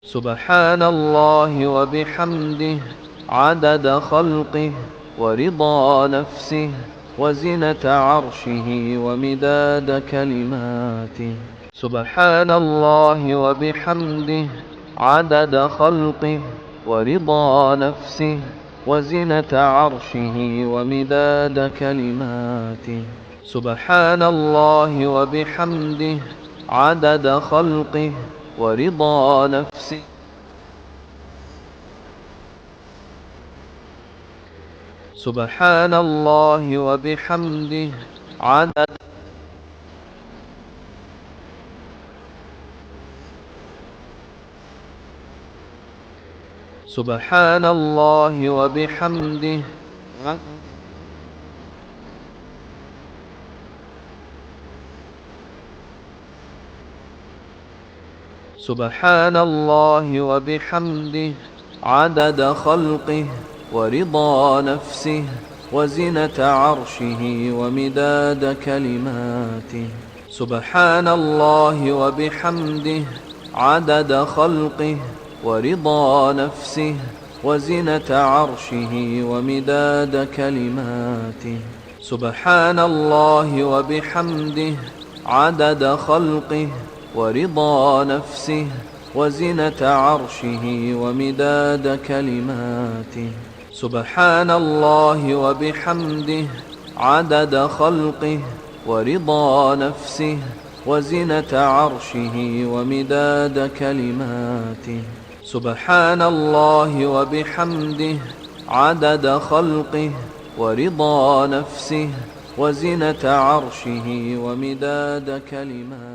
سبحان الله وبحمده عدد خلقه ورضا نفسه وزنة عرشه ومداد كلماته. سبحان الله وبحمده عدد خلقه ورضا نفسه وزنة عرشه ومداد كلماته. سبحان الله وبحمده عدد خلقه ورضا نفسه. سبحان الله وبحمده عدد سبحان الله وبحمده سبحان الله وبحمده عدد خلقه ورضا نفسه وزنة عرشه ومداد كلماته. سبحان الله وبحمده عدد خلقه ورضا نفسه وزنة عرشه ومداد كلماته. سبحان الله وبحمده عدد خلقه ورضا نفسه وزنة عرشه ومداد كلماته. سبحان الله وبحمده عدد خلقه ورضا نفسه وزنة عرشه ومداد كلماته. سبحان الله وبحمده عدد خلقه ورضا نفسه وزنة عرشه ومداد كلماته.